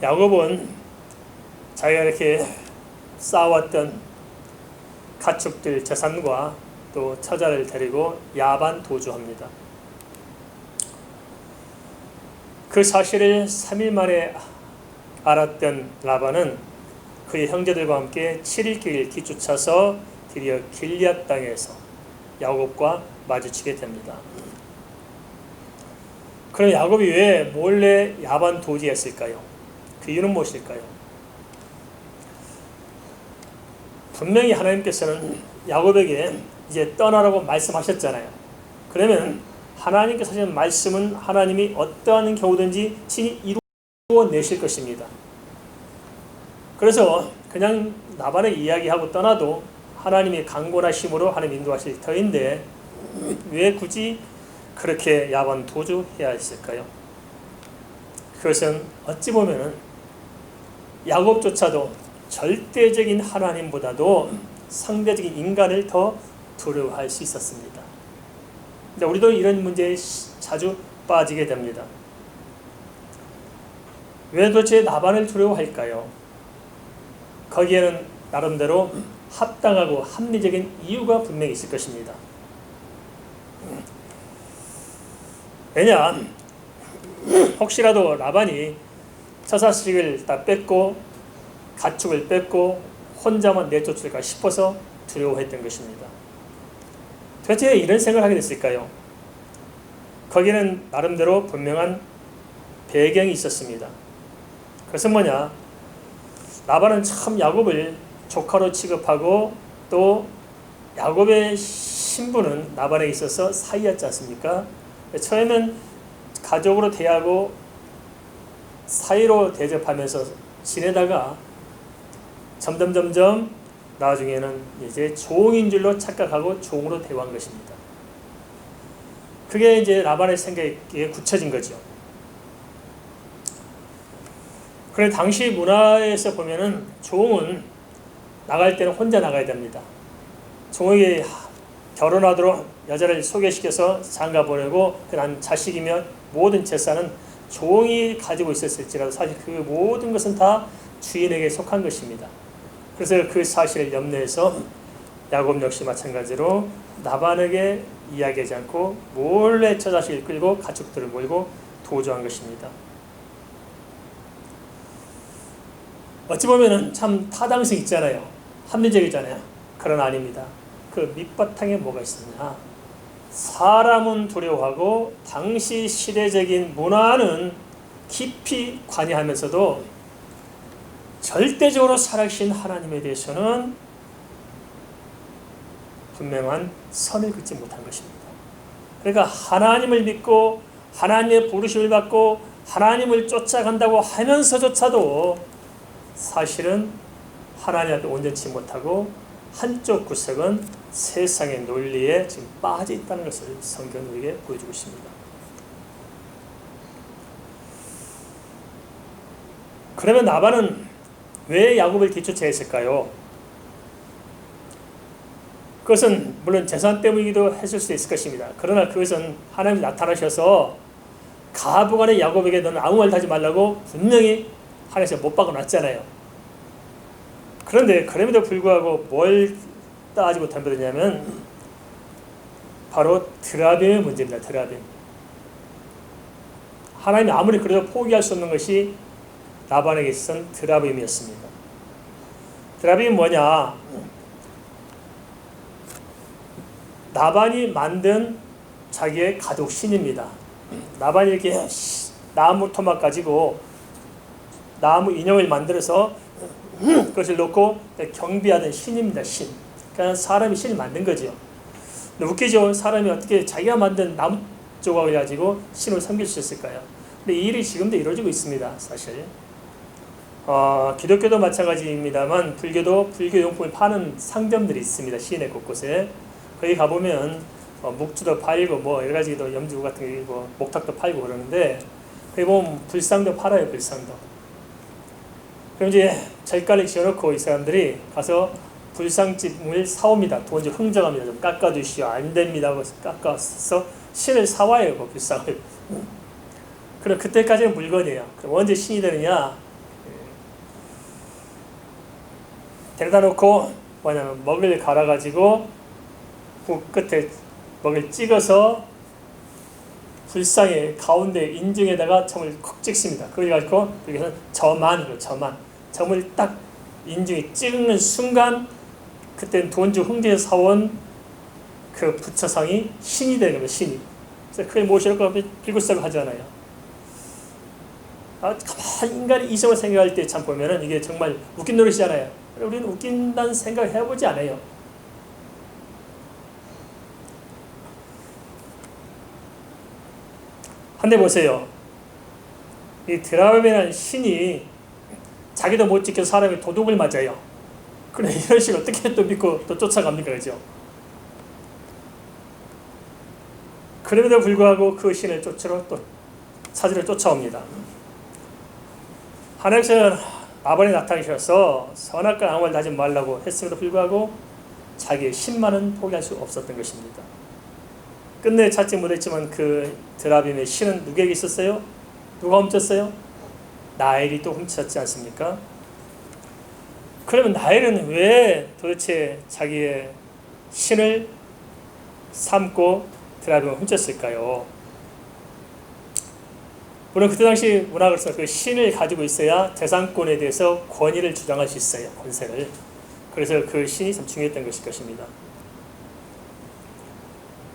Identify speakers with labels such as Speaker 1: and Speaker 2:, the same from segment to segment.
Speaker 1: 야곱은 자기가 이렇게 쌓아왔던 가축들 재산과 또 처자를 데리고 야반 도주합니다. 그 사실을 3일 만에 알았던 라반은 그의 형제들과 함께 7일 길 뒤쫓아서 드디어 길앗 땅에서 야곱과 마주치게 됩니다. 그럼 야곱이 왜 몰래 야반 도주했을까요? 그 이유는 무엇일까요? 분명히 하나님께서는 야곱에게 이제 떠나라고 말씀하셨잖아요. 그러면 하나님께서 하신 말씀은 하나님이 어떠한 경우든지 친히 이루어내실 것입니다. 그래서 그냥 라반의 이야기하고 떠나도 하나님이 강권하심으로 하나님 인도하실 터인데 왜 굳이 그렇게 야반 도주해야 했을까요? 그것은 어찌 보면 야곱조차도 절대적인 하나님보다도 상대적인 인간을 더 두려워할 수 있었습니다. 근데 우리도 이런 문제에 자주 빠지게 됩니다. 왜 도대체 라반을 두려워할까요? 거기에는 나름대로 합당하고 합리적인 이유가 분명히 있을 것입니다. 왜냐? 혹시라도 라반이 처자식을 다 뺏고 가축을 뺏고 혼자만 내쫓을까 싶어서 두려워했던 것입니다. 도대체 이런 생각을 하게 됐을까요? 거기는 나름대로 분명한 배경이 있었습니다. 그것은 뭐냐? 라반은 참 야곱을 조카로 취급하고 또 야곱의 신부는 라반에게 있어서 사이였지 않습니까? 처음에는 가족으로 대하고 사이로 대접하면서 지내다가 점점 나중에는 이제 종인 줄로 착각하고 종으로 대화한 것입니다. 그게 이제 라반의 생각에 굳혀진 거죠. 그런데 당시 문화에서 보면은 종은 나갈 때는 혼자 나가야 됩니다. 종에게 결혼하도록 여자를 소개시켜서 장가 보내고 그다음 자식이며 모든 재산은 종이 가지고 있었을지라도 사실 그 모든 것은 다 주인에게 속한 것입니다. 그래서 그 사실을 염려해서 야곱 역시 마찬가지로 라반에게 이야기하지 않고 몰래 처자식을 끌고 가축들을 몰고 도주한 것입니다. 어찌 보면은 참 타당성 있잖아요. 합리적이잖아요. 그러나 아닙니다. 그 밑바탕에 뭐가 있었냐? 사람은 두려워하고 당시 시대적인 문화는 깊이 관여하면서도 절대적으로 살아계신 하나님에 대해서는 분명한 선을 긋지 못한 것입니다. 그러니까 하나님을 믿고 하나님의 부르심을 받고 하나님을 쫓아간다고 하면서조차도 사실은 하나님 앞에 온전치 못하고 한쪽 구석은 세상의 논리에 지금 빠져 있다는 것을 성경은 우리에게 보여주고 있습니다. 그러면 라반은 왜 야곱을 뒤쫓아 했을까요? 그것은 물론 재산 때문이기도 했을 수 있을 것입니다. 그러나 그것은 하나님이 나타나셔서 가부간의 야곱에게 너는 아무 말도 하지 말라고 분명히 하나님께서 못 박아놨잖아요. 그런데 그럼에도 불구하고 뭘 따지고 덤벼드냐면 바로 드라빔의 문제입니다. 드라빔. 하나님이 아무리 그래도 포기할 수 없는 것이 라반에게 있었던 드라빔이었습니다. 드라빔이 뭐냐? 라반이 만든 자기의 가족 신입니다. 라반이 이렇게 나무 토막 가지고 나무 인형을 만들어서 그것을 놓고 경비하던 신입니다. 신. 그러니까 사람이 신을 만든 거죠. 근데 웃기죠. 사람이 어떻게 자기가 만든 나무 조각을 가지고 신을 섬길 수 있을까요? 근데 이 일이 지금도 이루어지고 있습니다. 사실. 기독교도 마찬가지입니다만 불교도 불교 용품을 파는 상점들이 있습니다. 시내 곳곳에. 거기 가보면 묵주도 팔고 뭐 여러 가지 염주 같은 거 목탁도 팔고 그러는데 거기 보면 불상도 팔아요. 불상도. 그럼 이제 절간을 지어놓고 이 사람들이 가서 불상집을 사옵니다. 돈 좀 흥정합니다. 좀 깎아주시오. 안 됩니다. 그래서 깎아서 신을 사와요. 그 불상을. 그럼 그때까지는 물건이에요. 그럼 언제 신이 되느냐? 데려다 놓고 뭐냐면 먹을 갈아가지고 그 끝에 먹을 찍어서 불상의 가운데 인중에다가 점을 콕 찍습니다. 그래가지고 여기서 점안으로 점을 딱 인중에 찍는 순간 그때는 돈주 흥제에서 사온 그 부처상이 신이 되는 거예요. 신이. 그래서 그걸 모시려고 빌구싸고 하잖아요. 가만히 인간이 이성을 생각할 때 참 보면은 이게 정말 웃긴 노릇이잖아요. 우리는 웃긴다는 생각을 해보지 않아요. 한데 보세요. 이 드라움이라는 신이 자기도 못 지켜서 사람이 도둑을 맞아요. 그래 이런 식으로 어떻게 또 믿고 또 쫓아갑니까? 그죠? 그럼에도 불구하고 그 신을 찾으러 쫓아옵니다. 하나님께서 라반에 나타나셔서 선악과 악을 하지 말라고 했음에도 불구하고 자기의 신만은 포기할 수 없었던 것입니다. 끝내 찾지 못했지만 그 드라빔의 신은 누구에게 있었어요? 누가 훔쳤어요? 나엘이 또 훔쳤지 않습니까? 그러면 나엘은 왜 도대체 자기의 신을 삼고 드라빔을 훔쳤을까요? 물론 그때 당시 문학으로서 그 신을 가지고 있어야 재산권에 대해서 권위를 주장할 수 있어요. 권세를. 그래서 그 신이 참 중요했던 것일 것입니다.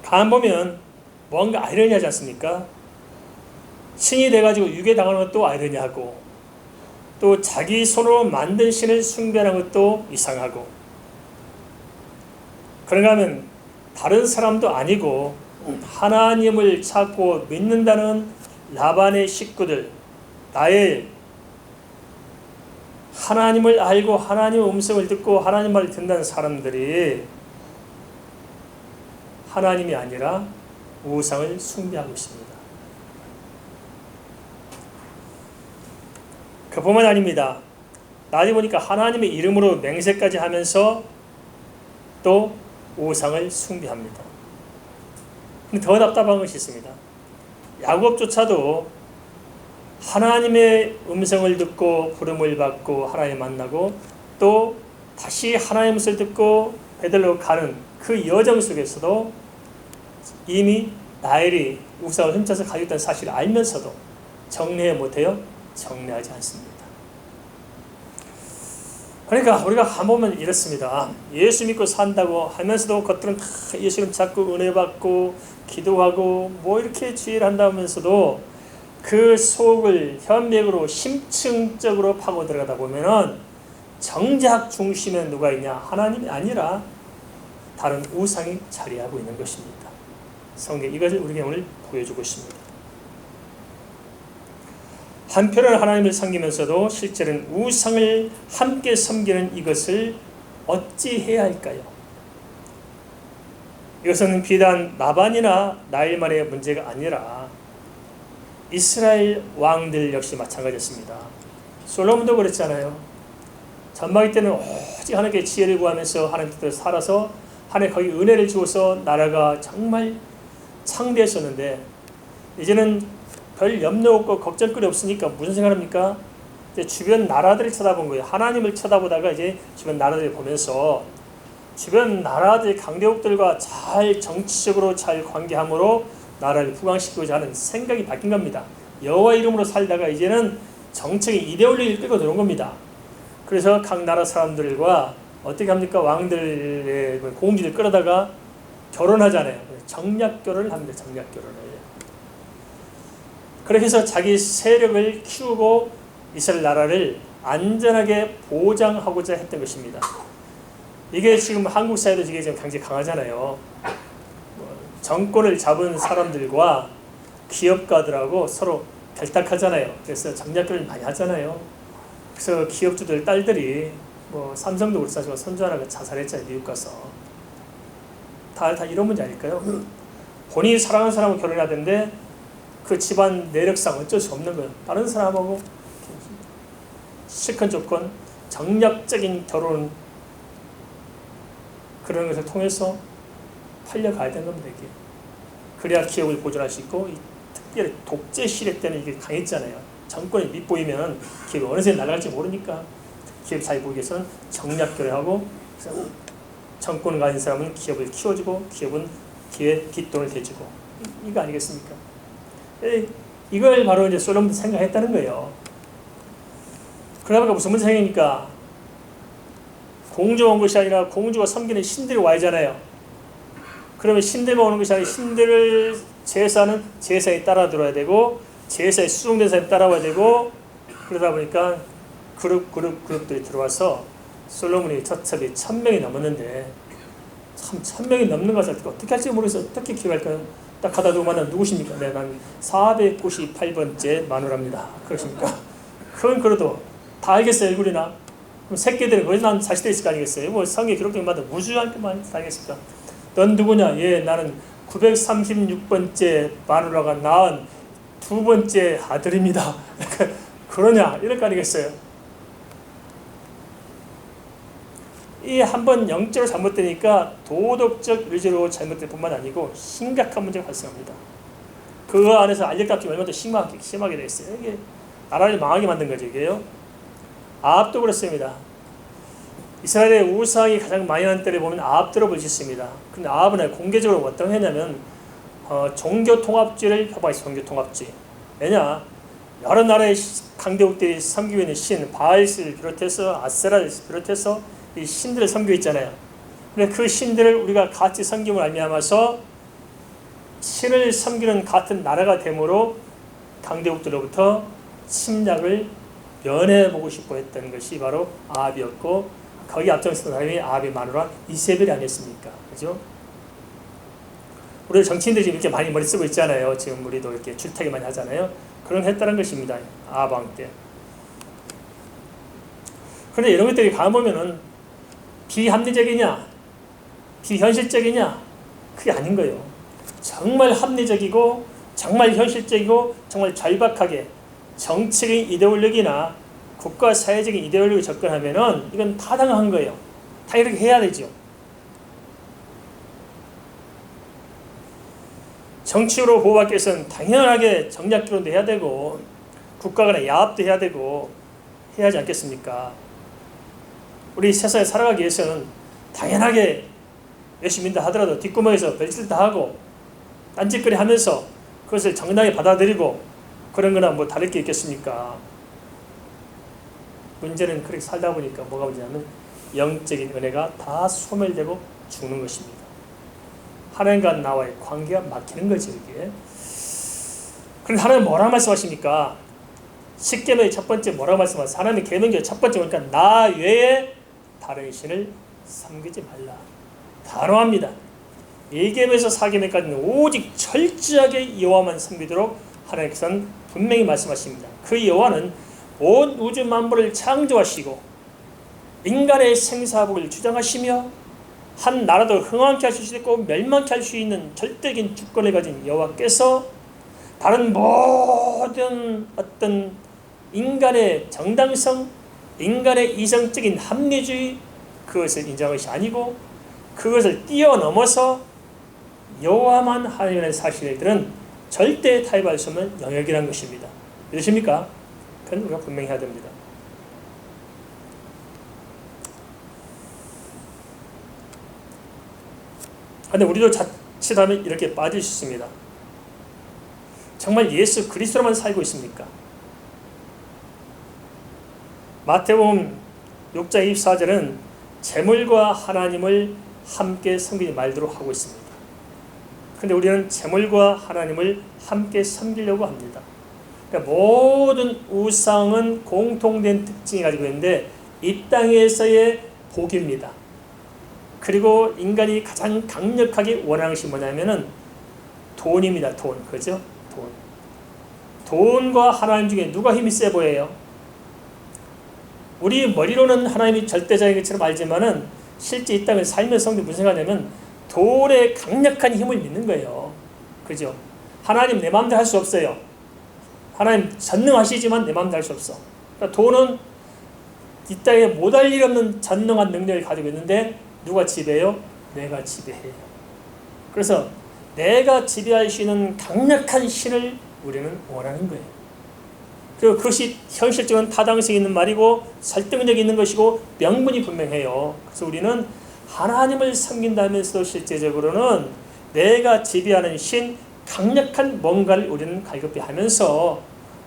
Speaker 1: 가만 보면 뭔가 아이러니하지 않습니까? 신이 돼가지고 유괴당하는 것도 아이러니하고 또 자기 손으로 만든 신을 숭배하는 것도 이상하고 그런가 하면 다른 사람도 아니고 하나님을 찾고 믿는다는 라반의 식구들, 나의 하나님을 알고 하나님의 음성을 듣고 하나님 말을 듣는다는 사람들이 하나님이 아니라 우상을 숭배하고 있습니다. 그뿐만 아닙니다. 나중에 보니까 하나님의 이름으로 맹세까지 하면서 또 우상을 숭배합니다. 근데 더 답답한 것이 있습니다. 야곱조차도 하나님의 음성을 듣고 부름을 받고 하나님 만나고 또 다시 하나님의 음성을 듣고 베들레로 가는 그 여정 속에서도 이미 나엘이 우상을 훔쳐서 가지고 있다는 사실을 알면서도 정리해 못해요? 정리하지 않습니다. 그러니까 우리가 한번 이렇습니다. 예수 믿고 산다고 하면서도 겉들은 다 예수님 찾고 은혜 받고 기도하고 뭐 이렇게 주의를 한다면서도 그 속을 현맥으로 심층적으로 파고 들어가다 보면은 정작 중심에 누가 있냐? 하나님이 아니라 다른 우상이 자리하고 있는 것입니다. 성경 이것을 우리에게 오늘 보여주고 있습니다. 한편은 하나님을 섬기면서도 실제는 우상을 함께 섬기는 이것을 어찌 해야 할까요? 이것은 비단 라반이나 나엘만의 문제가 아니라 이스라엘 왕들 역시 마찬가지였습니다. 솔로몬도 그랬잖아요. 전망일 때는 오직 하나님께 지혜를 구하면서 하나님 뜻대로 살아서 하나님 거기 은혜를 주어서 나라가 정말 창대했었는데 이제는 별 염려 없고 걱정거리 없으니까 무슨 생각합니까? 이제 주변 나라들을 쳐다본 거예요. 하나님을 쳐다보다가 이제 주변 나라들을 보면서 주변 나라들 강대국들과 잘 정치적으로 잘 관계함으로 나라를 부강시키고자 하는 생각이 바뀐 겁니다. 여호와 이름으로 살다가 이제는 정책의 이데올로기를 끌고 들어온 겁니다. 그래서 각 나라 사람들과 어떻게 합니까? 왕들의 공주들 끌어다가 결혼하잖아요. 정략 결혼을 합니다. 정략 결혼을. 그렇게 해서 자기 세력을 키우고 이스라엘 나라를 안전하게 보장하고자 했던 것입니다. 이게 지금 한국 사회도 이게 지금 굉장히 강하잖아요. 정권을 잡은 사람들과 기업가들하고 서로 결탁하잖아요. 그래서 정략결을 많이 하잖아요. 그래서 기업주들 딸들이 뭐 삼성도 그렇지만 선주 하나가 자살했잖아요. 미국 가서. 다 이런 문제 아닐까요? 본인이 사랑하는 사람하고 결혼하던데 그 집안 내력상 어쩔 수 없는 거예요. 다른 사람하고 실컷 조건, 정략적인 결혼 그런 것을 통해서 팔려가야 되는 겁니다. 이게. 그래야 기업을 보존할 수 있고 특별히 독재 시대 때는 이게 강했잖아요. 정권이 밑보이면 기업이 어느새 나갈지 모르니까 기업 잘 보기 위해서는 정략교를 하고, 그래서 정권을 가진 사람은 기업을 키워주고 기업은 기업에 뒷돈을 대주고, 이거 아니겠습니까? 이걸 바로 이제 솔로몬도 생각했다는 거예요. 그러다 보니까 무슨 문제 생기니까 공주가 온 것이 아니라 공주가 섬기는 신들이 와야잖아요. 그러면 신들만 오는 것이 아니라 신들을 제사는 제사에 따라 들어야 되고 제사에 수종된 사람이 따라와야 되고, 그러다 보니까 그룹들이 들어와서 솔로몬이 처첩이 1000명이 넘었는데, 참 1000명이 넘는 것을 어떻게 할지 모르겠어. 어떻게 기억할까요? 딱 가다 두고 만나면 누구십니까? 네, 난 498번째 마누라입니다. 그러십니까? 그건 그래도 다 알겠어요, 얼굴이나. 그럼 새끼들은 거기서 난 자식들이 있을 거 아니겠어요? 뭐 성에 기록된 것마다 무주할 것만 알겠습니까? 넌 누구냐? 예, 나는 936번째 마누라가 낳은 2번째 아들입니다. 그러냐? 이럴 거 아니겠어요? 이 한번 영적으로 잘못되니까 도덕적 의지로 잘못될 뿐만 아니고 심각한 문제가 발생합니다. 그 안에서 알력다툼이 얼마나 더 심하게 되었어요. 이게 나라를 망하게 만든 거죠, 이게요. 아합도 그렇습니다. 이스라엘의 우상이 가장 많이 난 때를 보면 아합들을 볼 수 있습니다. 근데 아합은 공개적으로 어떤 했냐면 종교 통합주의를 펴봐있어요. 종교 통합주의. 왜냐? 여러 나라의 강대국들이 섬기고 있는 신, 바알을 비롯해서 아세라를 비롯해서 이 신들을 섬기고 있잖아요. 근데 그 신들을 우리가 같이 섬김을 알미하면서 신을 섬기는 같은 나라가 되므로 강대국들로부터 침략을 면해보고 싶어 했던 것이 바로 아합이었고, 거기 앞장섰던 사람이 아합의 마누라 이세벨이 아니었습니까? 그죠? 우리 정치인들이 지금 이렇게 많이 머리 쓰고 있잖아요. 지금 우리도 이렇게 출퇴근 많이 하잖아요. 그런 했다는 것입니다. 아합 왕 때. 그런데 이런 것들이 가보면은 비합리적이냐, 비현실적이냐, 그게 아닌 거예요. 정말 합리적이고, 정말 현실적이고, 정말 절박하게 정치적인 이데올로기나 국가 사회적인 이데올로기에 접근하면은 이건 타당한 거예요. 다 이렇게 해야 되죠. 정치로 보호받기 위해서는 당연하게 정략기론도 해야 되고, 국가 간의 야합도 해야 되고, 해야 하지 않겠습니까? 우리 세상에 살아가기 위해서는 당연하게 열심히 인다 하더라도 뒷구멍에서 별짓 다 하고 딴짓거리 하면서 그것을 정당히 받아들이고 그런 거나 뭐 다를 게 있겠습니까? 문제는 그렇게 살다 보니까 뭐가 문제냐면 영적인 은혜가 다 소멸되고 죽는 것입니다. 하나님과 나와의 관계가 막히는 거죠, 이게. 그런데 하나님 뭐라고 말씀하십니까? 십계명의 첫 번째 뭐라고 말씀하세요? 하나님의 계명의 첫 번째 보니까 나 외에 다른 신을 섬기지 말라. 단호합니다. 1계명에서 4계명까지는 오직 철저하게 여호와만 섬기도록 하나님께서는 분명히 말씀하십니다. 그 여호와는 온 우주 만물을 창조하시고 인간의 생사복을 주장하시며 한 나라도 흥왕케 하실 수 있고 멸망케 할 수 있는 절대적인 주권을 가진 여호와께서 다른 모든 어떤 인간의 정당성, 인간의 이성적인 합리주의, 그것을 인정한 것이 아니고 그것을 뛰어넘어서 여호와만 하나님의 사실들은 절대 타협할 수 없는 영역이라는 것입니다. 믿으십니까? 그건 우리가 분명히 해야 됩니다. 그런데 우리도 자칫하면 이렇게 빠질 수 있습니다. 정말 예수 그리스도로만 살고 있습니까? 마태복음 6장 24절은 재물과 하나님을 함께 섬기지 말도록 하고 있습니다. 그런데 우리는 재물과 하나님을 함께 섬기려고 합니다. 그러니까 모든 우상은 공통된 특징이 가지고 있는데 이 땅에서의 복입니다. 그리고 인간이 가장 강력하게 원하는 것이 뭐냐면은 돈입니다. 돈. 그죠? 돈. 돈과 하나님 중에 누가 힘이 세 보여요? 우리 머리로는 하나님이 절대자인 것처럼 알지만은 실제 이 땅을 살면서 성도 무슨 생각하냐면 돈의 강력한 힘을 믿는 거예요. 그죠? 하나님 내 마음대로 할 수 없어요. 하나님 전능하시지만 내 마음대로 할 수 없어. 그러니까 돈은 이 땅에 못할 일 없는 전능한 능력을 가지고 있는데 누가 지배해요? 내가 지배해요. 그래서 내가 지배할 수 있는 강력한 신을 우리는 원하는 거예요. 그리고 그것이 현실적인 타당성 있는 말이고 설득력 있는 것이고 명분이 분명해요. 그래서 우리는 하나님을 섬긴다면서도 실제적으로는 내가 지배하는 신 강력한 뭔가를 우리는 갈급히 하면서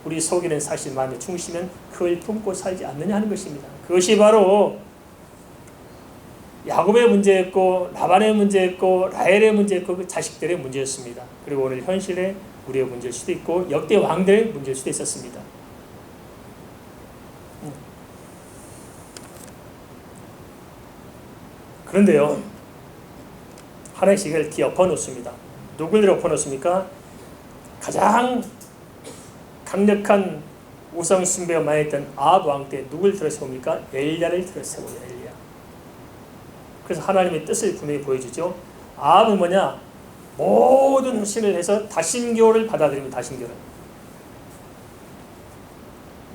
Speaker 1: 우리 속에는 사실 마음의 중심은 그걸 품고 살지 않느냐 하는 것입니다. 그것이 바로 야곱의 문제였고 라반의 문제였고 라헬의 문제였고 그 자식들의 문제였습니다. 그리고 오늘 현실의 우리의 문제일 수도 있고 역대 왕들의 문제일 수도 있었습니다. 그런데요, 하나님께서 이걸 뒤에 엎어놓습니다. 누구를 엎어놓습니까? 가장 강력한 우상 숭배가 많이 했던 아합 왕 때 누굴 들어세웁니까? 엘리야를 들어세워요. 엘리야. 그래서 하나님의 뜻을 분명히 보여주죠. 아합은 뭐냐? 모든 신을 해서 다신교를 받아들입니다. 다신교를.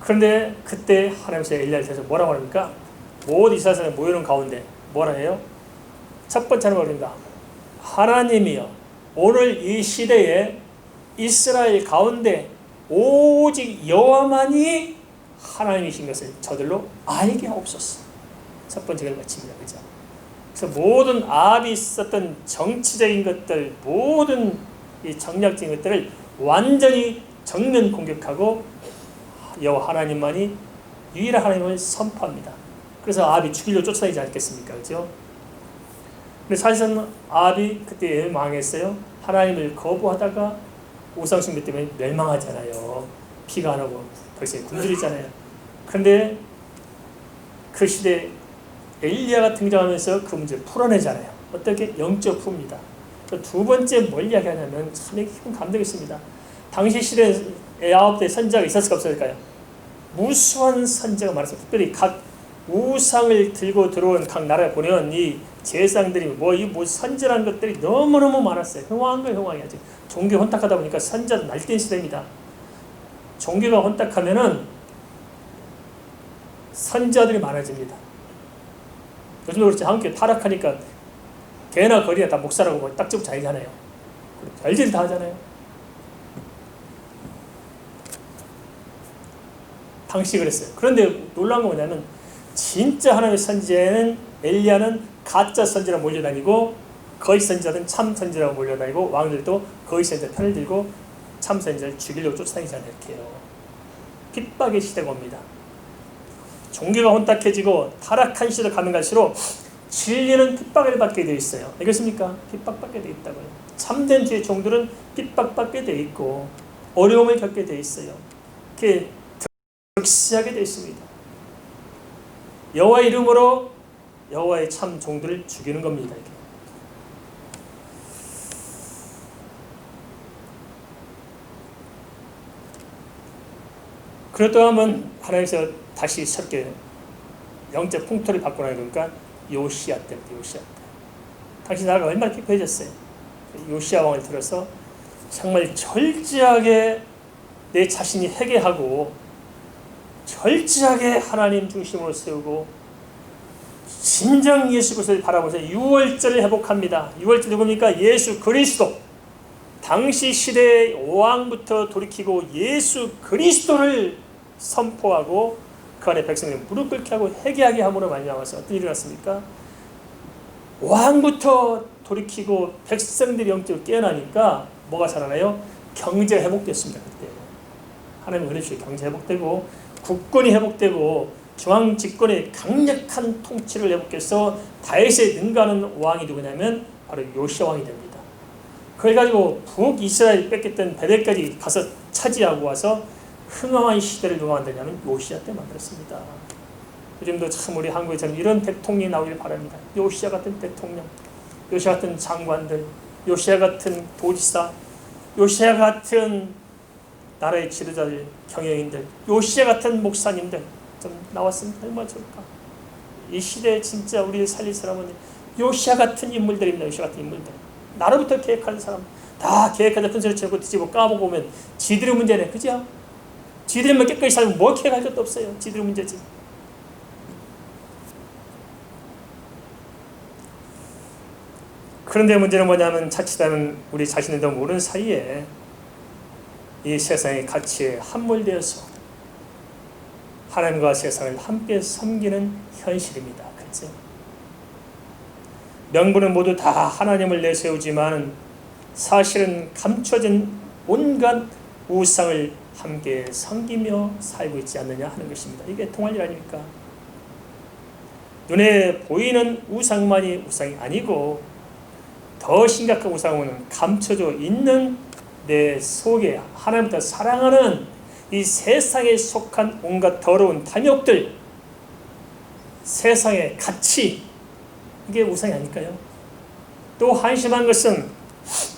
Speaker 1: 그런데 그때 하나님께서 엘리야를 들어서 뭐라고 합니까? 모든 이스라엘 사람이 모이는 가운데 뭐라 해요? 첫 번째는 뭐입니까? 하나님이여, 오늘 이 시대에 이스라엘 가운데 오직 여호와만이 하나님이신 것을 저들로 알게 하옵소서. 첫 번째를 마칩니다. 그죠? 그래서 모든 아합이 있었던 정치적인 것들, 모든 이 정략적인 것들을 완전히 정면 공격하고 여호와 하나님만이 유일한 하나님을 선포합니다. 그래서 아합이 죽이려 쫓아다니지 않겠습니까? 그죠? 근데 사실은 아합이 그때 망했어요. 하나님을 거부하다가 우상숭배 때문에 멸망하잖아요. 피가 안 오고 벌써 굶주리잖아요. 그런데 그 시대에 엘리야가 등장하면서 그 문제를 풀어내잖아요. 어떻게? 영적 풉니다. 두 번째 뭘 이야기하냐면 참 깊은 감동이 있습니다. 당시 시대에 아홉 대 선지자가 있었을까 없었을까요? 무수한 선지자가 많았어요. 특별히 각 우상을 들고 들어온 각 나라에 보면 이 제사장들이 이 선지라는 것들이 너무너무 많았어요. 흉악한 거 흉악이야지. 종교 혼탁하다 보니까 선지자도 날뛴 시대입니다. 종교가 혼탁하면은 선지자들이 많아집니다. 요즘도 그렇지. 한국에 타락하니까 개나 거리나 다 목사라고 딱 집고 자기잖아요. 별짓 다 하잖아요. 당시 그랬어요. 그런데 놀라운 건 뭐냐면 진짜 하나님의 선지자는 엘리야는 가짜 선지자로 몰려다니고 거짓 선지자는 참 선지자로 몰려다니고 왕들도 거짓 선지자 편을 들고 참 선지자를 죽이려고 쫓아다니잖아요. 이렇게요. 핍박의 시대가 옵니다. 종교가 혼탁해지고 타락한 시대로 가면 갈수록 진리는 핍박을 받게 되어 있어요. 알겠습니까? 핍박받게 되어 있다고요. 참된 주의 종들은 핍박받게 되어 있고 어려움을 겪게 되어 있어요. 이렇게 득시하게 되어 있습니다. 여호와의 이름으로 여호와의 참 종들을 죽이는 겁니다. 이게. 그렇다고 하면 하나님께서 다시 새롭게 영적 풍토를 바꾸나 그러니까 요시야 때부터 요시야 때. 당시 나라가 얼마나 피폐해졌어요. 요시야 왕을 들어서 정말 철저하게 내 자신이 회개하고 철저하게 하나님 중심으로 세우고 진정 예수 그리스도를 바라보면서 유월절을 회복합니다. 유월절 누굽니까? 예수 그리스도. 당시 시대의 왕부터 돌이키고 예수 그리스도를 선포하고 그 안에 백성들이 무릎 꿇게 하고 회개하게 함으로 말미암아서 어떤 일이 일어났습니까? 왕부터 돌이키고 백성들이 영적으로 깨어나니까 뭐가 살아나요? 경제가 회복됐습니다. 그때 하나님의 은혜 주시고 경제 회복되고 국권이 회복되고 중앙 집권의 강력한 통치를 회복해서 다윗에 능가하는 왕이 누구냐면 바로 요시야 왕이 됩니다. 그걸 가지고 북이스라엘 뺏겼던 베델까지 가서 차지하고 와서 흥황한 시대를 누가 만드냐면 요시야 때 만들었습니다. 요즘도 참 우리 한국에서는 이런 대통령이 나오길 바랍니다. 요시야 같은 대통령, 요시야 같은 장관들, 요시야 같은 도지사, 요시야 같은 나라의 지도자들, 경영인들, 요시야 같은 목사님들 좀 나왔으면 얼마나 좋을까. 이 시대에 진짜 우리를 살릴 사람은 요시야 같은 인물들입니다. 요시야 같은 인물들. 나라부터 계획하는 사람 다 계획하자 큰 소리 치고 뒤집어 까보고 보면 지들의 문제네. 그죠? 지들만 깨끗이 살면 뭐 계획할 것도 없어요. 지들의 문제지. 그런데 문제는 뭐냐면 자칫하면 우리 자신들도 모르는 사이에 이 세상의 가치에 함몰되어서 하나님과 세상을 함께 섬기는 현실입니다. 그렇죠? 명분은 모두 다 하나님을 내세우지만 사실은 감춰진 온갖 우상을 함께 섬기며 살고 있지 않느냐 하는 것입니다. 이게 통할 일 아닙니까? 눈에 보이는 우상만이 우상이 아니고 더 심각한 우상은 감춰져 있는 내 속에 하나님부터 사랑하는 이 세상에 속한 온갖 더러운 탐욕들, 세상의 가치, 이게 우상이 아닐까요? 또 한심한 것은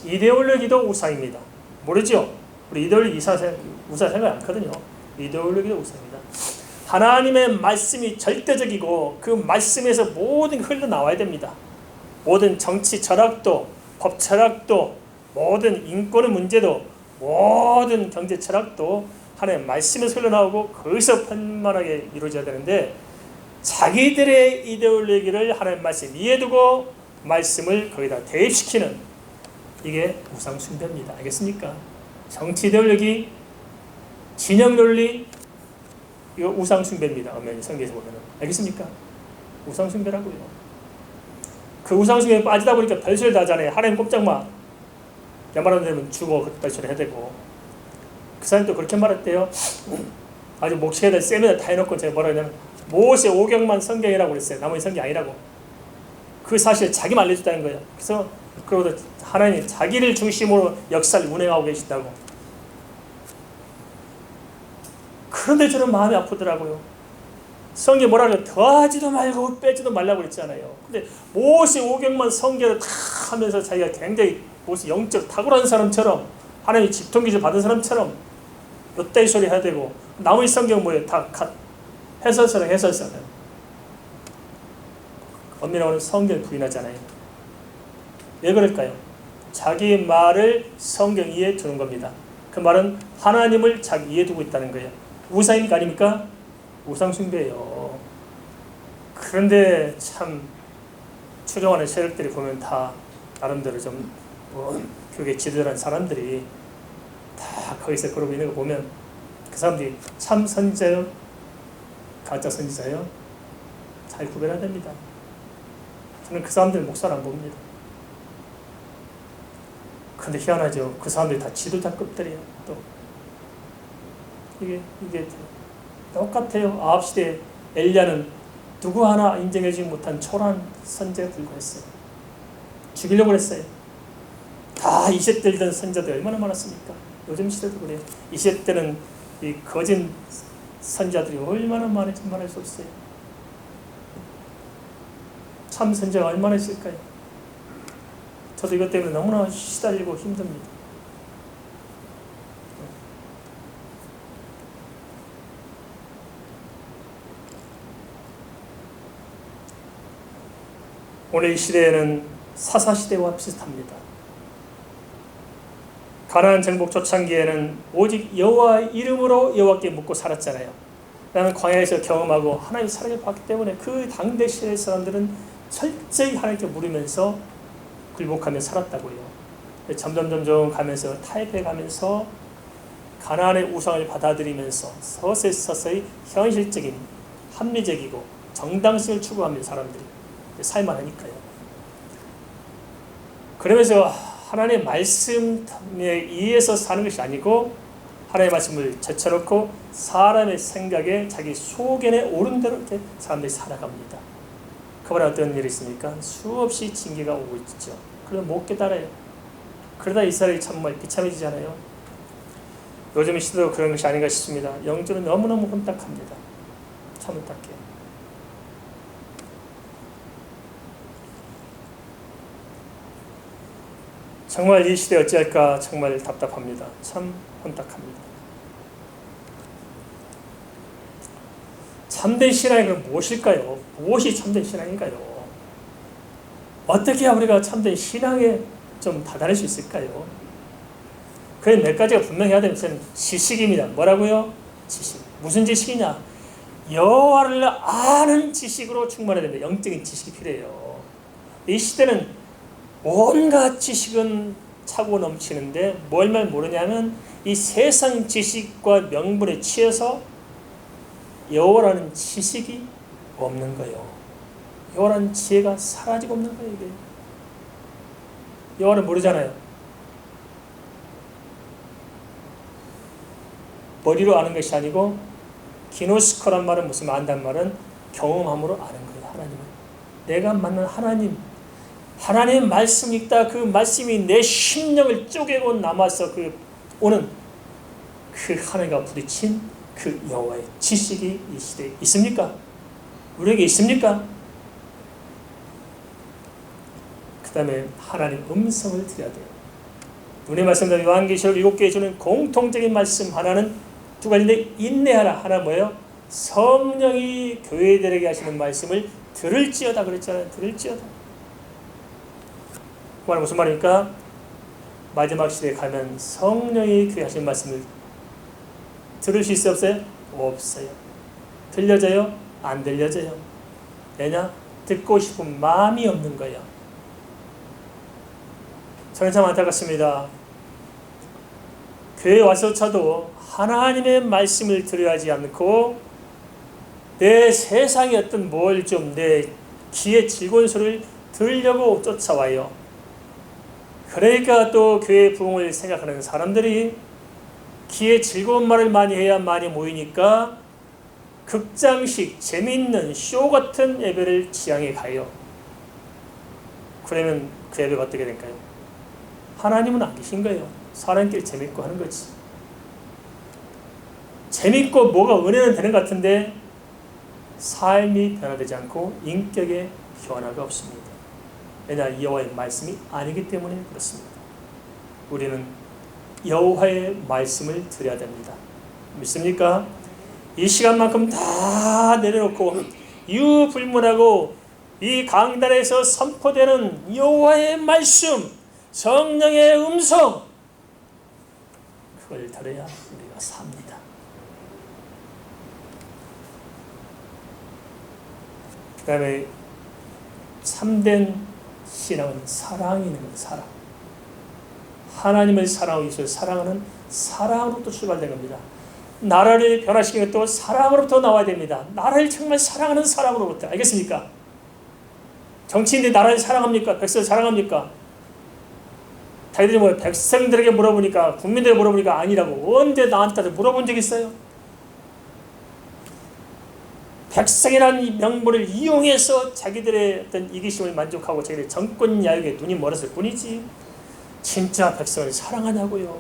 Speaker 1: 이데올로기도 우상입니다. 모르죠? 우리 이데올로기 우상 생각 않거든요. 이데올로기도 우상입니다. 하나님의 말씀이 절대적이고 그 말씀에서 모든 게 흘러나와야 됩니다. 모든 정치 철학도, 법 철학도, 모든 인권의 문제도, 모든 경제 철학도 하나님의 말씀에서 흘러나오고 거기서 편만하게 이루어져야 되는데 자기들의 이데올로기를 하나님의 말씀 위에 두고 말씀을 거기다 대입시키는 이게 우상 숭배입니다. 알겠습니까? 정치 이데올로기, 진영 논리, 이거 우상 숭배입니다. 엄연히 성경에서 보면은. 알겠습니까? 우상 숭배라고요. 그 우상 숭배에 빠지다 보니까 별소리 다 하잖아요. 하나님 꼼짝마. 야말하는 되면 죽어. 그 별소리 해야 되고. 그 사람도 그렇게 말했대요. 아주 목책에다 쌤에다 다 해놓고 제가 뭐라 했냐면 모세 오경만 성경이라고 그랬어요. 나머지 성경 아니라고. 그 사실 자기만 알려줬다는 거예요. 그래서 그러고 하나님 자기를 중심으로 역사를 운행하고 계신다고. 그런데 저는 마음이 아프더라고요. 성경에 뭐라 그래요? 더하지도 말고 빼지도 말라고 그랬잖아요. 근데 모세 오경만 성경을 다 하면서 자기가 굉장히 무슨 영적 탁월한 사람처럼 하나님의 직통기질 받은 사람처럼 이따위 소리 해야 되고 나머지 성경 뭐예요? 다 해설서는 엄밀하고는 성경을 부인하잖아요. 왜 그럴까요? 자기 말을 성경 위에 두는 겁니다. 그 말은 하나님을 자기 위에 두고 있다는 거예요. 우상입니까 아닙니까? 우상 숭배예요. 그런데 참 추종하는 세력들이 보면 다 나름대로 좀 교계 지도자라는 사람들이 다 거기서 그러고 있는 거 보면 그 사람들이 참 선지자요? 가짜 선지자요? 잘 구별해야 됩니다. 저는 그 사람들 목사를 안 봅니다. 근데 희한하죠. 그 사람들이 다 지도자급들이에요. 또 이게 똑같아요. 아합 시대 엘리야는 누구 하나 인정해주지 못한 초라한 선제가 불과했어요. 죽이려고 했어요. 다 20대 던 선자들 얼마나 많았습니까? 요즘 시대도 그래요. 20대는 이 거짓 선자들이 얼마나 많은지 말할 수 없어요. 참 선자가 얼마나 있을까요? 저도 이것 때문에 너무나 시달리고 힘듭니다. 오늘 이 시대에는 사사시대와 비슷합니다. 가나안 정복 초창기에는 오직 여호와 이름으로 여호와께 묻고 살았잖아요. 나는 광야에서 경험하고 하나님의 사랑을 받기 때문에 그 당대 시대의 사람들은 철저히 하나님께 물으면서 굴복하며 살았다고요. 점점 가면서 타협해 가면서 가나안의 우상을 받아들이면서 서서히 현실적인 합리적이고 정당성을 추구하는 사람들이 살만하니까요. 그러면서 하나님의 말씀에 의해서 사는 것이 아니고 하나님의 말씀을 제쳐놓고 사람의 생각에 자기 소견에 오른 대로 이렇게 사람들이 살아갑니다. 그번에 어떤 일이 있습니까? 수없이 징계가 오고 있죠. 그러면 못 깨달아요. 그러다 이스라엘이 정말 비참해지잖아요. 요즘 시대도 그런 것이 아닌가 싶습니다. 영적으로 너무너무 혼탁합니다. 참 혼탁해요. 정말 이 시대 어찌할까 정말 답답합니다. 참 혼탁합니다. 참된 신앙이 무엇일까요? 무엇이 참된 신앙인가요? 어떻게 해야 우리가 참된 신앙에 좀 다다를 수 있을까요? 그래 몇 가지가 분명히 해야 되는 것은 지식입니다. 뭐라고요? 지식. 무슨 지식이냐? 여호와를 아는 지식으로 충만해야 됩니다. 영적인 지식이 필요해요. 이 시대는 온갖 지식은 차고 넘치는데 뭘만 모르냐면 이 세상 지식과 명분에 취해서 여호와라는 지식이 없는 거예요. 여호와라는 지혜가 사라지고 없는 거예요. 이게 여호와를 모르잖아요. 머리로 아는 것이 아니고 기노스코란 말은 무슨 말 안다는 말은 경험함으로 아는 거예요. 하나님은 내가 만난 하나님 말씀 읽다 그 말씀이 내 심령을 쪼개고 남아서 그 오는 그 하나님과 부딪힌 그 여호와의 지식이 이 시대에 있습니까? 우리에게 있습니까? 그 다음에 하나님 음성을 들어야 돼요. 우리 말씀대로 요한계시록 7개에 주는 공통적인 말씀 하나는 두 가지인데 인내하라. 하나 뭐예요? 성령이 교회들에게 하시는 말씀을 들을지어다 그랬잖아요. 들을지어다. 그 말은 무슨 말입니까? 마지막 시대에 가면 성령이 교회 하시는 말씀을 들을 수 있어요? 없어요? 없어요. 들려져요? 안 들려져요. 왜냐? 듣고 싶은 마음이 없는 거예요. 저는 참 안타깝습니다. 교회에 와서조차도 하나님의 말씀을 들어야 하지 않고 내 세상의 어떤 뭘 좀 내 귀에 즐거운 소리를 들으려고 쫓아와요. 그러니까 또 교회 부흥을 생각하는 사람들이 귀에 즐거운 말을 많이 해야 많이 모이니까 극장식 재미있는 쇼 같은 예배를 지향해 가요. 그러면 그 예배가 어떻게 될까요? 하나님은 안 계신 거예요. 사람끼리 재밌고 하는 거지. 재밌고 뭐가 은혜는 되는 것 같은데 삶이 변화되지 않고 인격의 변화가 없습니다. 왜냐? 여호와의 말씀이 아니기 때문에 그렇습니다. 우리는 여호와의 말씀을 들어야 됩니다. 믿습니까? 이 시간만큼 다 내려놓고 유불문하고 이 강단에서 선포되는 여호와의 말씀, 성령의 음성, 그걸 들어야 우리가 삽니다. 그 다음에 참된 신앙은 사랑이 있는 겁니다. 사랑. 하나님을 사랑하기 위해서 사랑하는 사랑으로부터 출발된 겁니다. 나라를 변화시키는 것도 사랑으로부터 나와야 됩니다. 나라를 정말 사랑하는 사랑으로부터. 알겠습니까? 정치인들이 나라를 사랑합니까? 백성을 사랑합니까? 자기들이 뭐 백성들에게 물어보니까, 국민들에게 물어보니까 아니라고. 언제 나한테 물어본 적 있어요? 백성이라는 명분을 이용해서 자기들의 어떤 이기심을 만족하고 자기들의 정권 야욕에 눈이 멀었을 뿐이지 진짜 백성을 사랑하냐고요.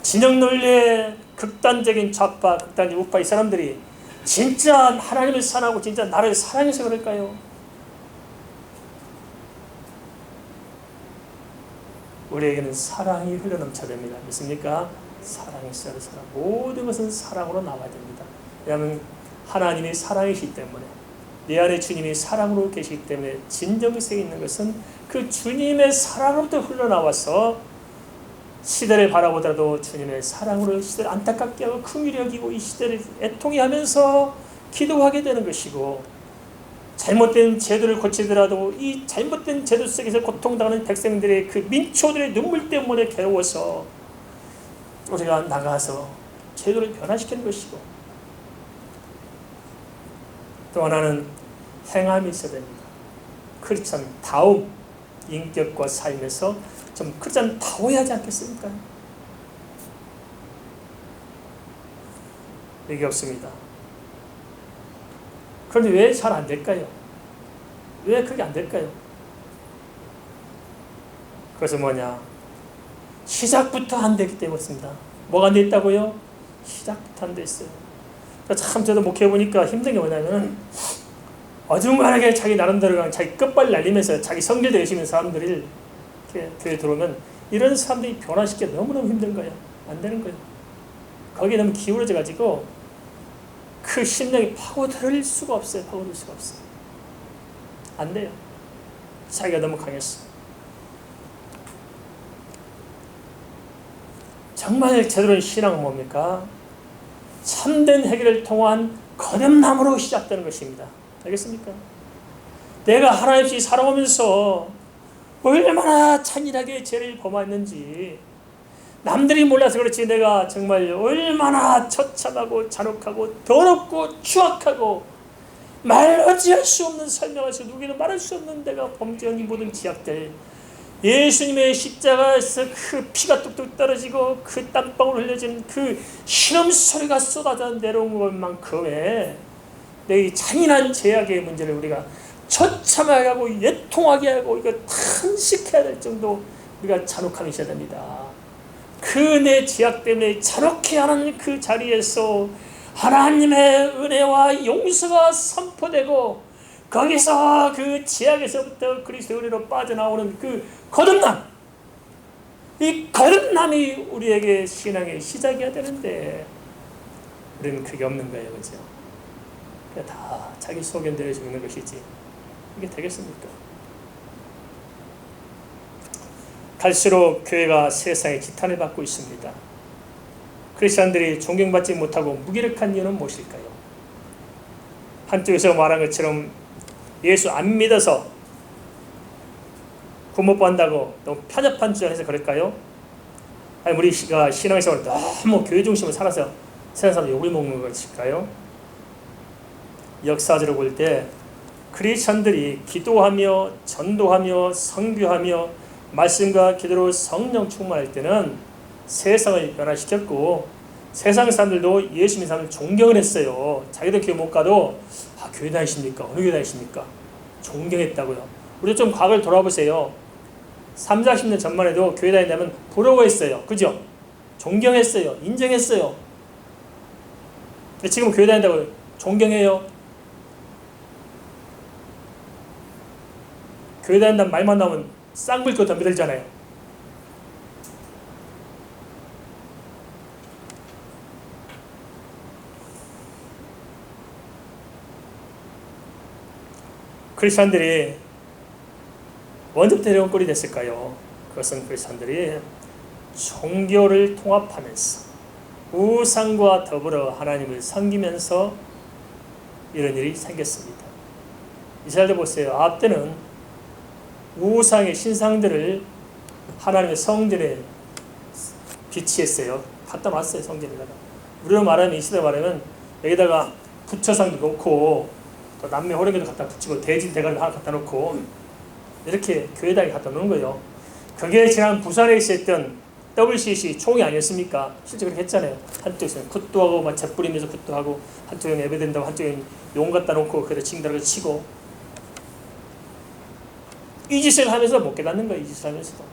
Speaker 1: 진영 논리의 극단적인 좌파, 극단적인 우파 이 사람들이 진짜 하나님을 사랑하고 진짜 나라를 사랑해서 그럴까요? 우리에게는 사랑이 흘러넘쳐야 됩니다. 믿습니까? 사랑이 있어야 돼서 모든 것은 사랑으로 나와야 됩니다. 왜냐하면 하나님이 사랑이시기 때문에 내 안에 주님이 사랑으로 계시기 때문에 진정성이 있는 것은 그 주님의 사랑으로부터 흘러나와서 시대를 바라보더라도 주님의 사랑으로 시대를 안타깝게 하고 긍휼히 여기고 이 시대를 애통해 하면서 기도하게 되는 것이고 잘못된 제도를 고치더라도 이 잘못된 제도 속에서 고통당하는 백성들의 그 민초들의 눈물 때문에 괴로워서 우리가 나가서 제도를 변화시키는 것이고 또 하나는 행함이 있어야 됩니다. 크리스찬 다움, 인격과 삶에서 좀 크리스찬 다워야 하지 않겠습니까? 이게 없습니다. 그런데 왜 잘 안 될까요? 왜 그게 안 될까요? 그것은 뭐냐? 시작부터 안 되기 때문이었습니다. 뭐가 안 돼 있다고요? 시작부터 안 돼 있어요. 참 저도 목회해보니까 힘든 게 뭐냐면 어중간하게 자기 나름대로 그냥 자기 끝발 날리면서 자기 성질도 열심히 있는 사람들이 이렇게 교회에 들어오면 이런 사람들이 변화시키기 너무너무 힘든 거예요. 안 되는 거예요. 거기에 너무 기울어져가지고 그 심령이 파고들 수가 없어요. 파고들 수가 없어요. 안 돼요. 자기가 너무 강했어. 정말 제대로 된 신앙은 뭡니까? 참된 해결을 통한 거듭남으로 시작되는 것입니다. 알겠습니까? 내가 하나님 없이 살아오면서 얼마나 잔인하게 죄를 범했는지 남들이 몰라서 그렇지 내가 정말 얼마나 처참하고 잔혹하고 더럽고 추악하고 말로 지할 수 없는, 설명할 수, 누구에게도 말할 수 없는 내가 범죄한 이 모든 지약들, 예수님의 십자가에서 그 피가 뚝뚝 떨어지고 그 땀방울 흘려진 그 신음소리가 쏟아져 내려온 것만큼의 내 잔인한 죄악의 문제를 우리가 처참하게 하고 애통하게 하고 이거 탄식해야 될 정도 우리가 잔혹함이 있어야 됩니다. 그 내 죄악 때문에 잔혹해 하는 그 자리에서 하나님의 은혜와 용서가 선포되고 거기서 그 죄악에서부터 그리스도의 은혜로 빠져나오는 그 거듭남, 이 거듭남이 우리에게 신앙의 시작이어야 되는데 우리는 그게 없는 거예요. 그죠? 다 자기 소견대로 죽는 것이지 이게 되겠습니까? 갈수록 교회가 세상의 지탄을 받고 있습니다. 크리스천들이 존경받지 못하고 무기력한 이유는 무엇일까요? 한쪽에서 말한 것처럼 예수 안 믿어서 구못 본다고 너무 편협한 주장해서 그럴까요? 아니 우리가 신앙생활을 너무 교회 중심으로 살아서 세상 사람 욕을 먹는 것일까요? 역사적으로 볼 때 크리스천들이 기도하며 전도하며 선교하며 말씀과 기도로 성령 충만할 때는 세상을 변화시켰고 세상 사람들도 예수 믿는 사람을 존경을 했어요. 자기도 교회 못 가도 교회 다니십니까? 어느 교회 다니십니까? 존경했다고요. 우리 좀 과거를 돌아보세요. 3, 40년 전만 해도 교회 다닌다면 부러워했어요. 그죠? 존경했어요. 인정했어요. 근데 지금 교회 다닌다고 존경해요? 교회 다닌다는 말만 나오면 쌍불교 덤벼들잖아요. 크리스천들이 언제부터 이런 꼴이 됐을까요? 그것은 크리스천들이 종교를 통합하면서 우상과 더불어 하나님을 섬기면서 이런 일이 생겼습니다. 이스라엘도 보세요. 아합 때는 우상의 신상들을 하나님의 성전에 비치했어요. 갖다 놨어요. 성전에다가. 우리로 말하면 이시대로 말하면 여기다가 부처상도 놓고 또 남매 호랭이도 갖다 붙이고 대진 대가리 하나 갖다 놓고 이렇게 교회당에 갖다 놓는 거예요. 그게 지난 부산에 있었던 WCC 총이 아니었습니까? 실제 그렇게 했잖아요. 한쪽에서는 굿도 하고 막 재뿌리면서 굿도 하고 한쪽에는 예배된다고 한쪽에는 용 갖다 놓고 그래 징다라고 치고 이 짓을 하면서 못 깨닫는 거예요. 이 짓을 하면서도.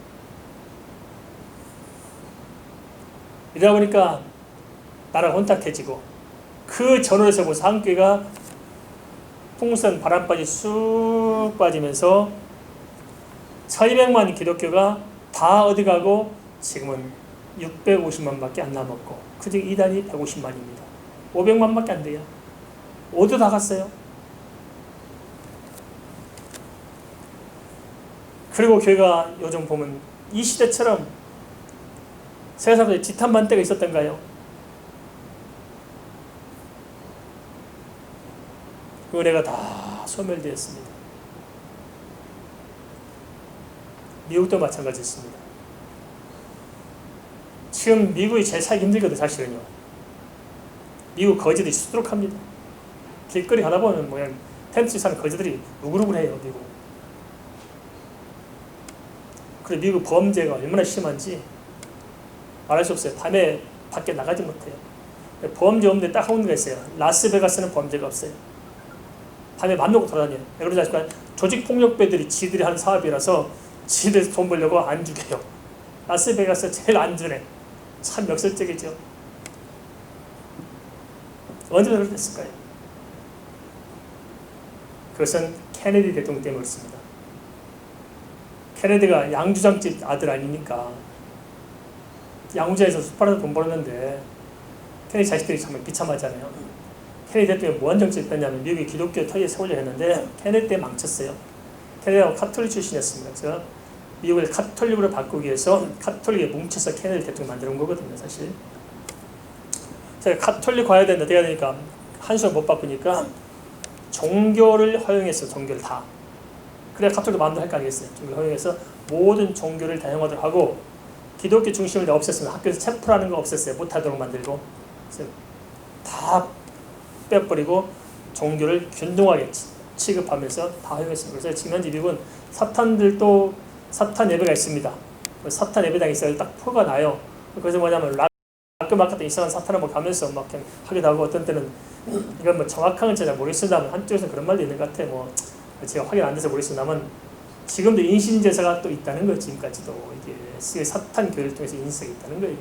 Speaker 1: 이러다 보니까 나라가 혼탁해지고 그 전월에서 보면서 한교회가 풍선 바람바지 쑥 빠지면서 1200만 기독교가 다 어디 가고 지금은 650만 밖에 안 남았고 그중 이단이 150만입니다. 500만 밖에 안 돼요. 어디 다 갔어요. 그리고 교회가 요즘 보면 이 시대처럼 세상에 지탄만 때가 있었던가요? 그 은혜가 다 소멸되었습니다. 미국도 마찬가지였습니다. 지금 미국이 제일 살기 힘들거든요. 사실은요. 미국 거지들이 수두룩합니다. 길거리 가다 보면 뭐야 텐트 사는 거지들이 우글우글해요. 미국. 그리고 미국 범죄가 얼마나 심한지 말할 수 없어요. 밤에 밖에 나가지 못해요. 범죄 없는데 딱 한 군데가 있어요. 라스베가스는 범죄가 없어요. 밤에 맘 놓고 돌아다녀요. 왜 그러지 아십니까? 조직폭력배들이 지들이 하는 사업이라서 지들에서 돈 벌려고 안 죽여요. 라스베가스 제일 안전해. 참 역설적이죠. 언제부터 그렇게 됐을까요? 그것은 케네디 대통령 때문에 그렇습니다. 케네디가 양주장집 아들 아닙니까? 양주에서 수팔아서 돈 벌었는데 케네디 자식들이 정말 비참하잖아요. 케네디 대통령이 뭐한 정책을 했냐면 미국이 기독교 터위에 세우려 했는데 케네디 때 망쳤어요. 케네디가 카톨릭 출신이었습니다. 그래서 미국을 카톨릭으로 바꾸기 위해서 카톨릭에 뭉쳐서 케네디 대통령 만드는 거거든요. 사실 제가 카톨릭 가야 된다 돼야 되니까 한수를 못 바꾸니까 종교를 허용했어. 종교를 다. 그래야 카톨릭 마음대로 할 거 아니겠어요. 종교를 허용해서 모든 종교를 다양하도록 하고 기독교 중심을 없앴습니다. 학교에서 체포라는 거 없앴어요. 못하도록 만들고. 그래서 다 빼버리고 종교를 균등하게 취급하면서 다 허용했습니다. 그래서 지금 현재 미국은 사탄들도 사탄 예배가 있습니다. 사탄 예배당이 있어요. 딱 표가 나요. 그래서 뭐냐면 락마크 같은 이상한 사탄을 뭐 가면서 막 하기도 하고, 어떤 때는 이건 뭐 정확한 건 잘 모르겠습니다만 한쪽에서 그런 말도 있는 것 같아. 뭐 제가 확인 안 돼서 모르겠습니다만 지금도 인신제사가 또 있다는 거예요. 지금까지도 이게 사탄 교회를 통해서 인신제사가 있다는 거예요.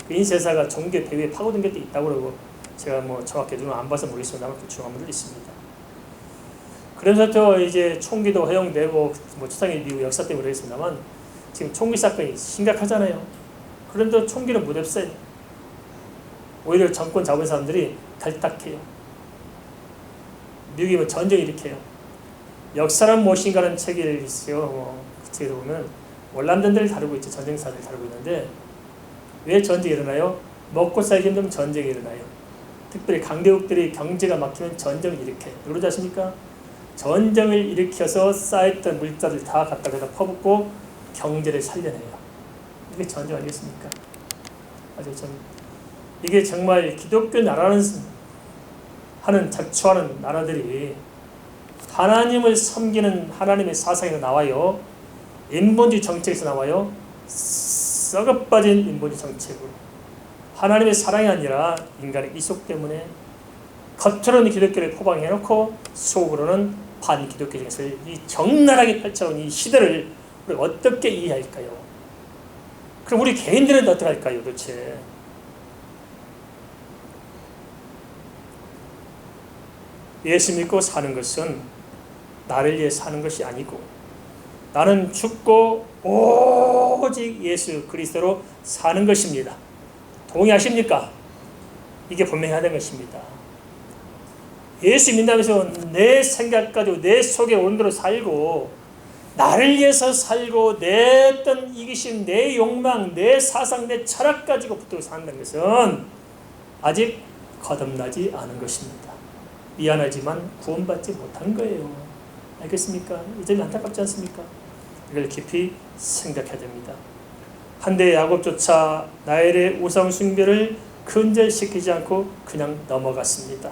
Speaker 1: 그 인신제사가 종교 배후에 파고든 게 또 있다고 그러고, 제가 뭐 정확히 눈을 안 봐서 모르겠습니다만 그 중화물도 있습니다. 그래서 또 이제 총기도 허용되고, 뭐 초창기 미국 역사 때문에 모르겠습니다만 지금 총기 사건이 심각하잖아요. 그런데 총기는 못 없어요. 오히려 정권 잡은 사람들이 탈딱해요. 미국이 뭐 전쟁 일으켜요. 역사란 무엇인가라는 책이 있어요. 그 책에 보면 월남전들을 다루고 있죠. 전쟁사를 다루고 있는데, 왜 전쟁이 일어나요? 먹고 살기 힘들면 전쟁이 일어나요. 특별히 강대국들이 경제가 막히면 전쟁을 일으켜요. 왜 그러지 않습니까? 전쟁을 일으켜서 쌓였던 물자들 다 갖다가 퍼붓고 경제를 살려내요. 이게 전쟁 아니겠습니까? 아주 참 이게 정말 기독교 나라는 하는 자처하는 나라들이 하나님을 섬기는 하나님의 사상에서 나와요. 인본주의 정책에서 나와요. 썩어빠진 인본주의 정책으로. 하나님의 사랑이 아니라 인간의 이속 때문에 겉으로는 기독교를 포방해놓고 속으로는 반기독교 정책을 이 적나라하게 펼쳐온 이 시대를 우리가 어떻게 이해할까요? 그럼 우리 개인들은 어떻게 할까요, 도대체? 예수 믿고 사는 것은 나를 위해 사는 것이 아니고, 나는 죽고 오직 예수 그리스도로 사는 것입니다. 동의하십니까? 이게 분명히 하는 것입니다. 예수 믿는다면서 내 생각 가지고 내 속에 온대로 살고, 나를 위해서 살고, 내 어떤 이기심, 내 욕망, 내 사상, 내 철학 가지고 붙들고 산다는 것은 아직 거듭나지 않은 것입니다. 미안하지만 구원받지 못한 거예요. 알겠습니까? 이 점이 안타깝지 않습니까? 이걸 깊이 생각해야 됩니다. 한때 야곱조차 나엘의 우상 숭배를 근절시키지 않고 그냥 넘어갔습니다.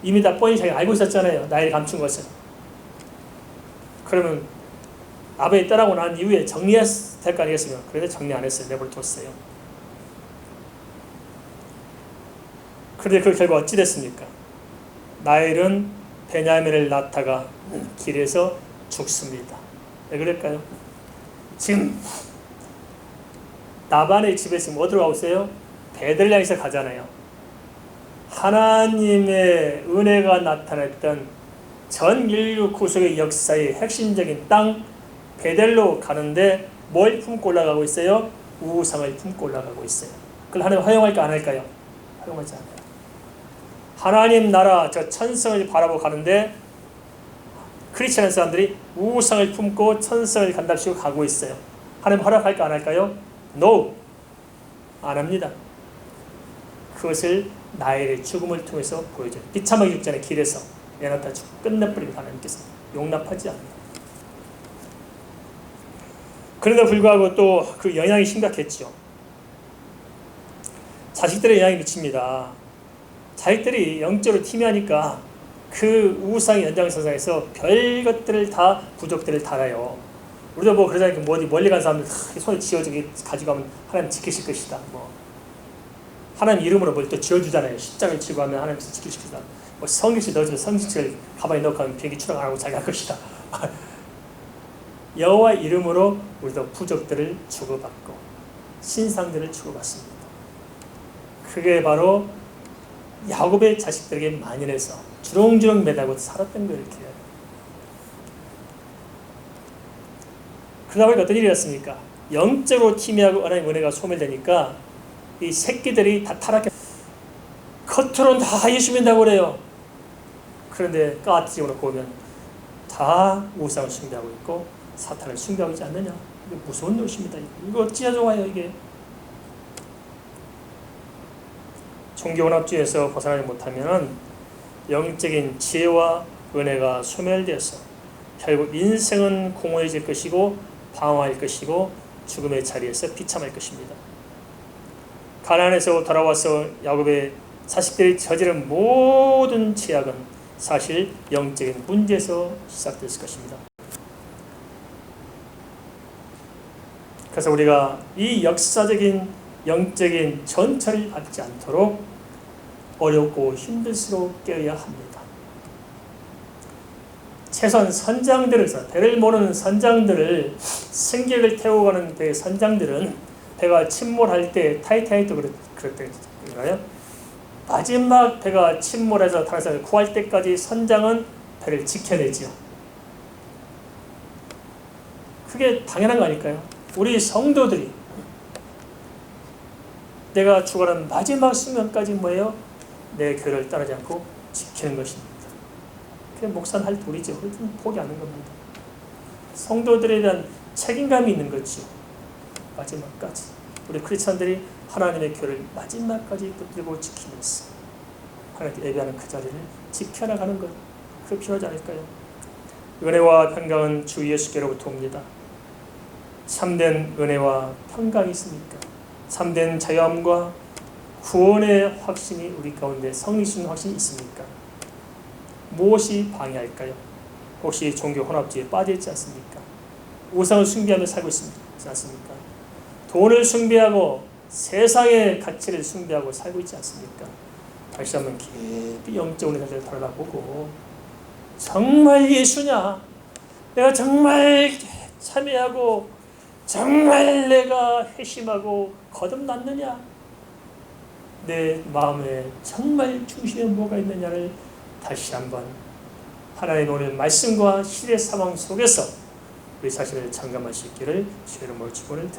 Speaker 1: 이미 다 뻔히 자기가 알고 있었잖아요. 나엘이 감춘 것을. 그러면 아벨이 떠나고 난 이후에 정리해야 될 거 아니겠습니까? 그런데 정리 안 했어요. 내버려뒀어요. 그런데 그 결과 어찌 됐습니까? 나엘은 베냐민을 낳다가 길에서 죽습니다. 왜 그럴까요? 지금 나반의 집에 지금 어디로 가고 있어요? 베들레헴에서 가잖아요. 하나님의 은혜가 나타났던 전 인류 구속의 역사의 핵심적인 땅 베델로 가는데 뭘 품고 올라가고 있어요? 우상을 품고 올라가고 있어요. 그걸 하나님 허용할까 안 할까요? 허용하지 않아요. 하나님 나라 저 천성을 바라보고 가는데 크리스찬 사람들이 우상을 품고 천성을 간답시고 가고 있어요. 하나님 허락할까 안 할까요? No! 안 합니다. 그것을 나엘의 죽음을 통해서 보여줘요. 비참하게 죽잖아요. 길에서 내놓다 죽고 끝내버리고 하나님께서 용납하지 않아요. 그런데 불구하고 또 그 영향이 심각했죠. 자식들의 영향이 미칩니다. 자식들이 영적으로 팀하니까 그 우상의 연장선상에서 별 것들을 다 부족들을 달아요. 우리도 뭐 그러잖아요. 뭐 어디 멀리 간 사람들 손에 쥐어주게 가지고 가면 하나님 지키실 것이다. 뭐 하나님 이름으로 뭘 또 지어주잖아요. 십장을 지고 하면 하나님께서 지키실 것이다. 뭐 성경책 넣어주면 성경책을 가방에 넣고 하면 비행기 출항 안 하고 자기 할 것이다. 여호와 이름으로 우리도 부족들을 주고받고 신상들을 주고받습니다. 그게 바로 야곱의 자식들에게 만연해서 주렁주렁 매달고 살았던 거예요. 이렇게. 그러다 보니까 어떤 일이 일어났습니까? 영적으로 팀이하고 하나님의 은혜가 소멸되니까 이 새끼들이 다 타락해. 겉으로는 다 예수 믿는다고 그래요. 그런데 까치적으로 보면 다 우상을 숭배하고 있고 사탄을 숭배하고 있지 않느냐. 이게 무서운 것입니다. 이거 어찌나 좋아요 이게. 종교혼합주의에서 벗어나지 못하면 영적인 지혜와 은혜가 소멸되어서 결국 인생은 공허해질 것이고 방황할 것이고 죽음의 자리에서 비참할 것입니다. 가나안에서 돌아와서 야곱의 자식들이 저지른 모든 죄악은 사실 영적인 문제에서 시작됐을 것입니다. 그래서 우리가 이 역사적인 영적인 전철을 밟지 않도록 어렵고 힘들수록 깨어야 합니다. 최소한 선장들에서 배를 모르는 선장들을 승객을 태우고 가는 배 선장들은 배가 침몰할 때 타이타닉도 그랬대요. 마지막 배가 침몰해서 다른 사람을 구할 때까지 선장은 배를 지켜내지요. 그게 당연한 거 아닐까요? 우리 성도들이 내가 죽어가는 마지막 순간까지 뭐예요? 내 교회를 따르지 않고 지키는 것입니다. 그게 목사는 할 도리죠. 그건 포기하는 겁니다. 성도들에 대한 책임감이 있는 거죠. 마지막까지 우리 크리스찬들이 하나님의 교회를 마지막까지 붙들고 지키면서 하나님께 예배하는 그 자리를 지켜나가는 것, 그게 필요하지 않을까요? 은혜와 평강은 주 예수께로부터 옵니다. 참된 은혜와 평강이 있습니까? 참된 자유함과 구원의 확신이 우리 가운데 성리신 확신이 있습니까? 무엇이 방해할까요? 혹시 종교 혼합주의에 빠져있지 않습니까? 우상을 숭배하며 살고 있지 않습니까? 돈을 숭배하고 세상의 가치를 숭배하고 살고 있지 않습니까? 다시 한번 깊이 영적으로 자세를 돌아보고 정말 예수냐? 내가 정말 참여하고 정말 내가 회심하고 거듭났느냐? 내 마음에 정말 중심에 뭐가 있느냐를 다시 한번 하나님의 오늘 말씀과 시대 상황 속에서 우리 자신을 점검할 수 있기를 주의 이름으로 축원을 드립니다.